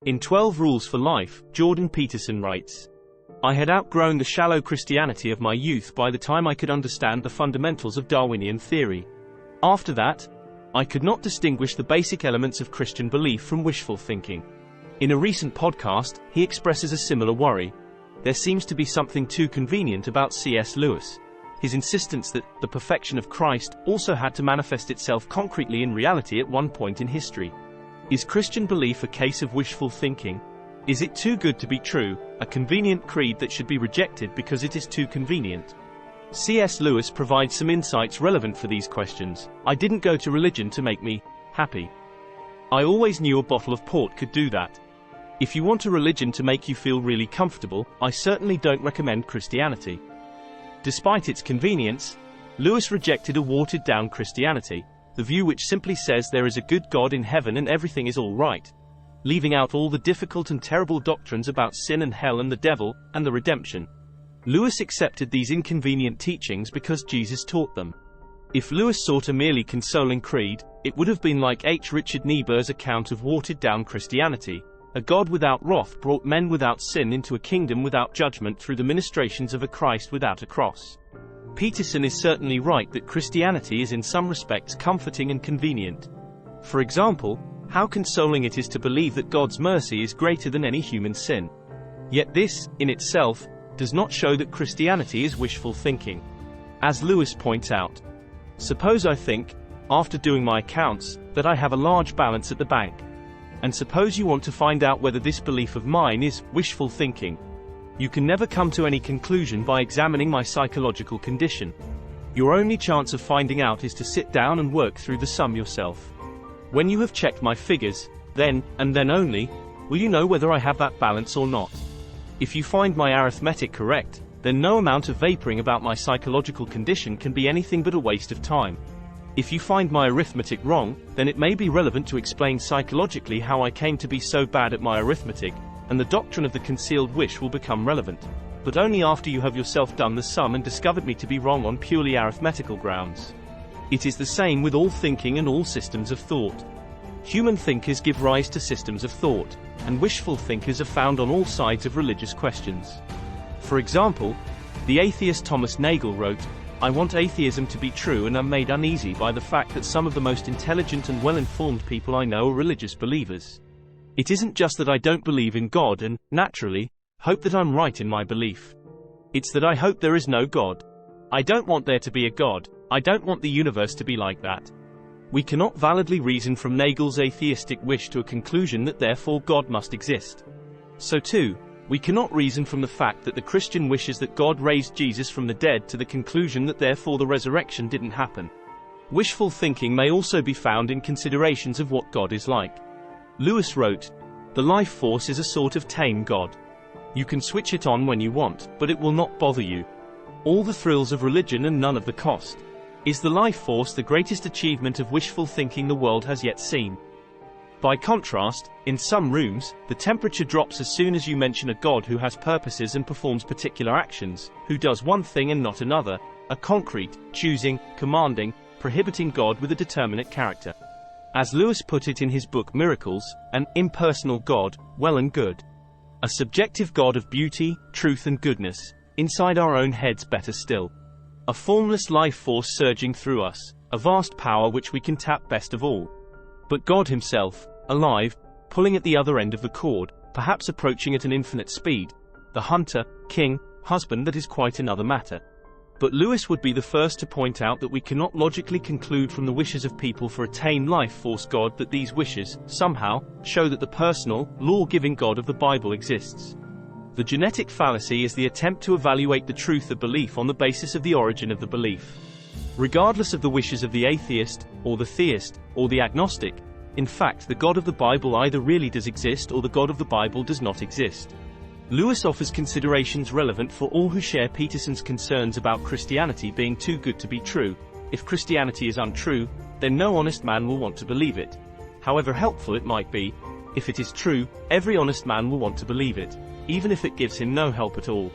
In 12 Rules for Life, Jordan Peterson writes, "I had outgrown the shallow Christianity of my youth by the time I could understand the fundamentals of Darwinian theory. After that, I could not distinguish the basic elements of Christian belief from wishful thinking." In a recent podcast, he expresses a similar worry. There seems to be something too convenient about C.S. Lewis. His insistence that the perfection of Christ also had to manifest itself concretely in reality at one point in history. Is Christian belief a case of wishful thinking? Is it too good to be true, a convenient creed that should be rejected because it is too convenient? C.S. Lewis provides some insights relevant for these questions. "I didn't go to religion to make me happy. I always knew a bottle of port could do that. If you want a religion to make you feel really comfortable, I certainly don't recommend Christianity." Despite its convenience, Lewis rejected a watered-down Christianity, the view which simply says there is a good God in heaven and everything is all right, leaving out all the difficult and terrible doctrines about sin and hell and the devil, and the redemption. Lewis accepted these inconvenient teachings because Jesus taught them. If Lewis sought a merely consoling creed, it would have been like H. Richard Niebuhr's account of watered-down Christianity. A God without wrath brought men without sin into a kingdom without judgment through the ministrations of a Christ without a cross. Peterson is certainly right that Christianity is in some respects comforting and convenient. For example, how consoling it is to believe that God's mercy is greater than any human sin. Yet this, in itself, does not show that Christianity is wishful thinking. As Lewis points out, suppose I think, after doing my accounts, that I have a large balance at the bank. And suppose you want to find out whether this belief of mine is wishful thinking. You can never come to any conclusion by examining my psychological condition. Your only chance of finding out is to sit down and work through the sum yourself. When you have checked my figures, then, and then only, will you know whether I have that balance or not. If you find my arithmetic correct, then no amount of vaporing about my psychological condition can be anything but a waste of time. If you find my arithmetic wrong, then it may be relevant to explain psychologically how I came to be so bad at my arithmetic, and the doctrine of the concealed wish will become relevant. But only after you have yourself done the sum and discovered me to be wrong on purely arithmetical grounds. It is the same with all thinking and all systems of thought. Human thinkers give rise to systems of thought, and wishful thinkers are found on all sides of religious questions. For example, the atheist Thomas Nagel wrote, "I want atheism to be true and am made uneasy by the fact that some of the most intelligent and well-informed people I know are religious believers. It isn't just that I don't believe in God and, naturally, hope that I'm right in my belief. It's that I hope there is no God. I don't want there to be a God. I don't want the universe to be like that." We cannot validly reason from Nagel's atheistic wish to a conclusion that therefore God must exist. So too, we cannot reason from the fact that the Christian wishes that God raised Jesus from the dead to the conclusion that therefore the resurrection didn't happen. Wishful thinking may also be found in considerations of what God is like. Lewis wrote, "The life force is a sort of tame God. You can switch it on when you want, but it will not bother you. All the thrills of religion and none of the cost. Is the life force the greatest achievement of wishful thinking the world has yet seen?" By contrast, in some rooms, the temperature drops as soon as you mention a God who has purposes and performs particular actions, who does one thing and not another, a concrete, choosing, commanding, prohibiting God with a determinate character. As Lewis put it in his book Miracles, an impersonal God, well and good. A subjective God of beauty, truth and goodness, inside our own heads better still. A formless life force surging through us, a vast power which we can tap best of all. But God himself, alive, pulling at the other end of the cord, perhaps approaching at an infinite speed. The hunter, king, husband, that is quite another matter. But Lewis would be the first to point out that we cannot logically conclude from the wishes of people for a tame life force God that these wishes, somehow, show that the personal, law-giving God of the Bible exists. The genetic fallacy is the attempt to evaluate the truth of belief on the basis of the origin of the belief. Regardless of the wishes of the atheist, or the theist, or the agnostic, in fact the God of the Bible either really does exist or the God of the Bible does not exist. Lewis offers considerations relevant for all who share Peterson's concerns about Christianity being too good to be true. If Christianity is untrue, then no honest man will want to believe it. However helpful it might be, if it is true, every honest man will want to believe it, even if it gives him no help at all.